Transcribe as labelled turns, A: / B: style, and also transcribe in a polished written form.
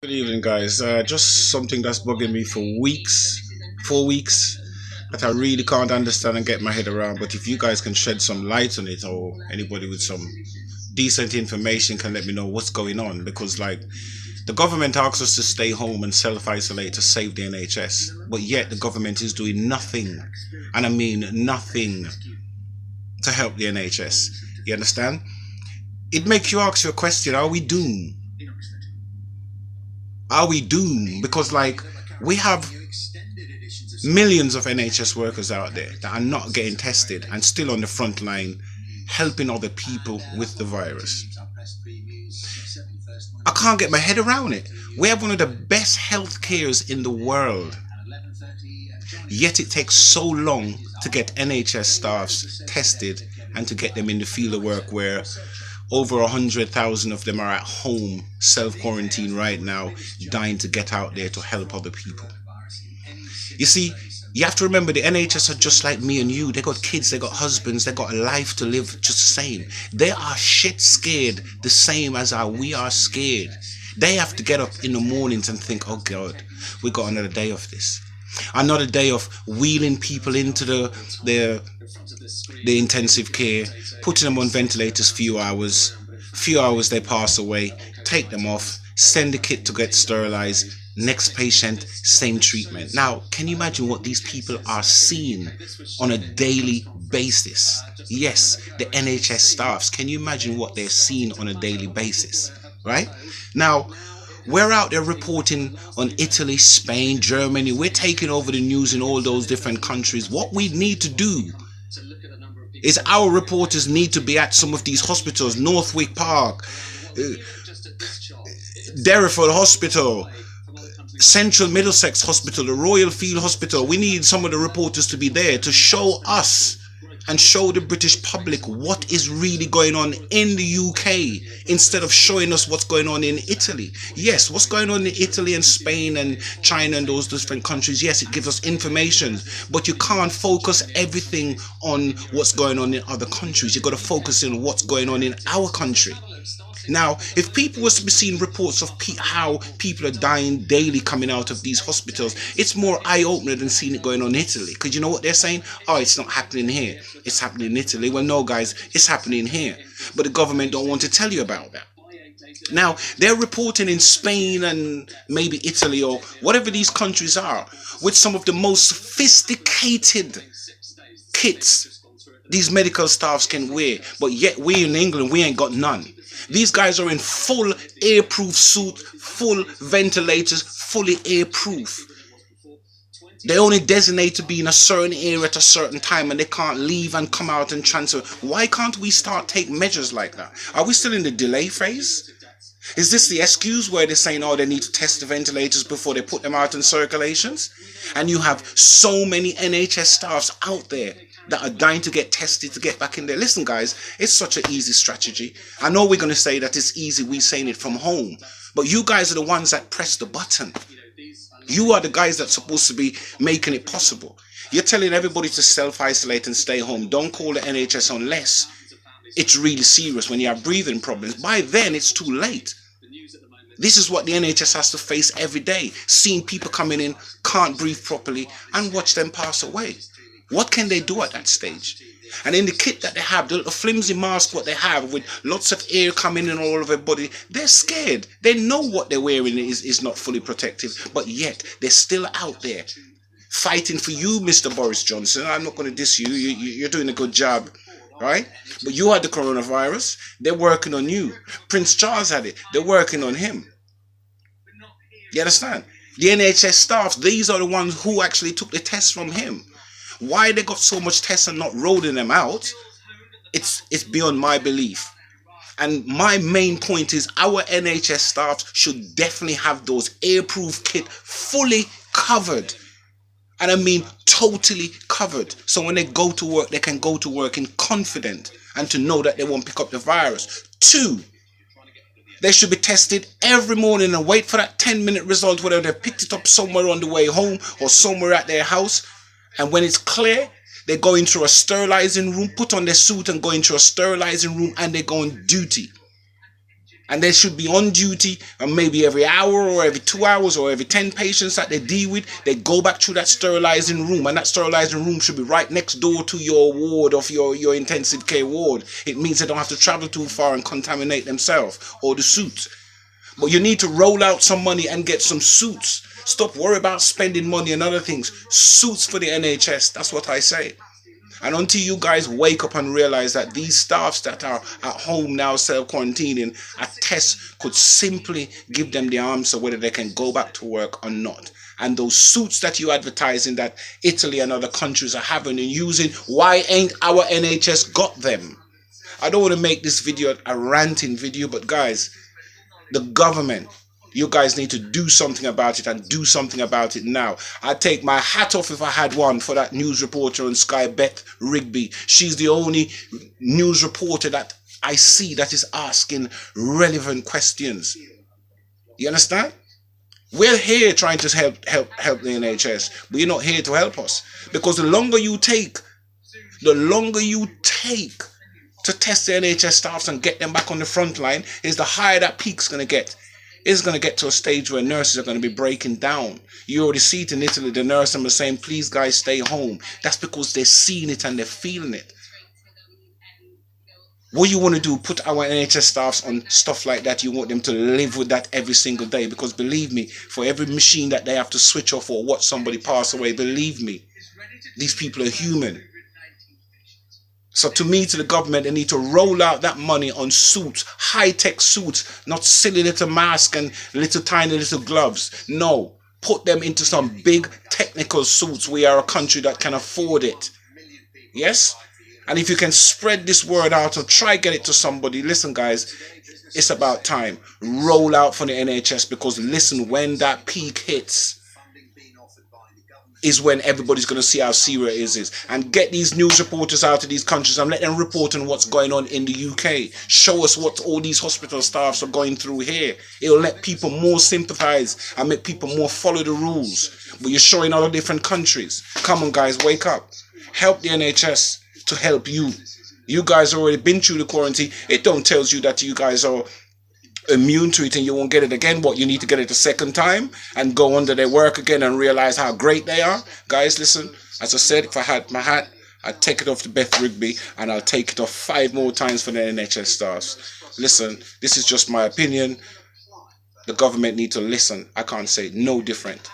A: Good evening, guys. Just something that's bugging me for weeks, 4 weeks, that I really can't understand and get my head around. But if you guys can shed some light on it, or anybody with some decent information can let me know what's going on, because like the government asks us to stay home and self-isolate to save the NHS, but yet the government is doing nothing, and I mean nothing, to help the NHS. You understand? It makes you ask your question: Are we doomed? Are we doomed? Because like we have millions of NHS workers out there that are not getting tested and still on the front line helping other people with the virus. I can't get my head around it. We have one of the best health cares in the world, yet it takes so long to get NHS staffs tested and to get them in the field of work, where over 100,000 of them are at home, self-quarantine right now, dying to get out there to help other people. You see, you have to remember the NHS are just like me and you. They got kids, they got husbands, they got a life to live just the same. They are shit scared the same as we are scared. They have to get up in the mornings and think, oh God, we got another day of this. Another day of wheeling people into the intensive care, putting them on ventilators few hours they pass away, take them off, send the kit to get sterilized, next patient, same treatment. Now, can you imagine what these people are seeing on a daily basis? Yes, the NHS staffs, can you imagine what they're seeing on a daily basis, right? Now, we're out there reporting on Italy, Spain, Germany. We're taking over the news in all those different countries. What we need to do is our reporters need to be at some of these hospitals: Northwick Park, Derriford Hospital, Central Middlesex Hospital, the Royal Field Hospital. We need some of the reporters to be there to show us and show the British public what is really going on in the UK, instead of showing us what's going on in Italy. Yes, what's going on in Italy and Spain and China and those different countries, yes, it gives us information, but you can't focus everything on what's going on in other countries. You've got to focus on what's going on in our country. Now, if people was to be seeing reports of how people are dying daily coming out of these hospitals, it's more eye-opener than seeing it going on in Italy. Because you know what they're saying? Oh, it's not happening here. It's happening in Italy. Well, no, guys, it's happening here. But the government don't want to tell you about that. Now, they're reporting in Spain and maybe Italy or whatever these countries are, with some of the most sophisticated kits these medical staffs can wear. But yet we in England, we ain't got none. These guys are in full airproof suit, full ventilators, fully airproof. They only designate to be in a certain area at a certain time, and they can't leave and come out and transfer. Why can't we start taking measures like that? Are we still in the delay phase? Is this the excuse where they're saying, oh, they need to test the ventilators before they put them out in circulations? And you have so many NHS staffs out there that are dying to get tested to get back in there. Listen, guys, it's such an easy strategy. I know we're going to say that it's easy, we're saying it from home, but you guys are the ones that press the button. You are the guys that's supposed to be making it possible. You're telling everybody to self-isolate and stay home. Don't call the NHS unless it's really serious, when you have breathing problems. By then, it's too late. This is what the NHS has to face every day, seeing people coming in, can't breathe properly, and watch them pass away. What can they do at that stage? And in the kit that they have, the little flimsy mask what they have with lots of air coming in all over their body, they're scared. They know what they're wearing is not fully protective, but yet they're still out there fighting for you, Mr. Boris Johnson. I'm not going to diss you. You're doing a good job, right? But you had the coronavirus. They're working on you. Prince Charles had it. They're working on him. You understand? The NHS staff, these are the ones who actually took the tests from him. Why they got so much tests and not rolling them out, it's beyond my belief. And my main point is our NHS staff should definitely have those airproof kit fully covered. And I mean totally covered. So when they go to work, they can go to work in confidence and to know that they won't pick up the virus. 2, they should be tested every morning and wait for that 10-minute result, whether they picked it up somewhere on the way home or somewhere at their house. And when it's clear, they go into a sterilizing room, put on their suit and go into a sterilizing room, and they go on duty. And they should be on duty, and maybe every hour or every 2 hours or every 10 patients that they deal with, they go back to that sterilizing room, and that sterilizing room should be right next door to your ward of your intensive care ward. It means they don't have to travel too far and contaminate themselves or the suits. But you need to roll out some money and get some suits. Stop worrying about spending money and other things. Suits for the NHS, that's what I say. And until you guys wake up and realize that these staffs that are at home now self-quarantining, a test could simply give them the answer whether they can go back to work or not. And those suits that you advertising that Italy and other countries are having and using, why ain't our NHS got them? I don't want to make this video a ranting video, but guys, the government, you guys need to do something about it, and do something about it now. I'd take my hat off if I had one for that news reporter on Sky, Beth Rigby. She's the only news reporter that I see that is asking relevant questions. You understand? We're here trying to help the NHS, but you're not here to help us. Because the longer you take to test the NHS staffs and get them back on the front line, is the higher that peak's going to get. It's going to get to a stage where nurses are going to be breaking down. You already see it in Italy. The nurses are saying, please guys, stay home. That's because they're seeing it and they're feeling it. What you want to do, put our NHS staffs on stuff like that. You want them to live with that every single day. Because believe me, for every machine that they have to switch off or watch somebody pass away, believe me, these people are human. So to me, to the government, they need to roll out that money on suits, high-tech suits, not silly little masks and little tiny little gloves. No, put them into some big technical suits. We are a country that can afford it. Yes? And if you can spread this word out or try get it to somebody, listen guys, it's about time. Roll out for the NHS, because listen, when that peak hits, is when everybody's going to see how serious it is. And get these news reporters out of these countries and let them report on what's going on in the UK. Show us what all these hospital staffs are going through here. It'll let people more sympathize and make people more follow the rules. But you're showing other different countries. Come on guys, wake up. Help the NHS to help you. You guys already been through the quarantine. It don't tell you that you guys are immune to it and you won't get it again. What, you need to get it a second time and go under their work again and realize how great they are? Guys, listen, as I said, if I had my hat, I'd take it off to Beth Rigby, and I'll take it off 5 more times for the NHS staffs. Listen, this is just my opinion. The government need to listen. I can't say no different.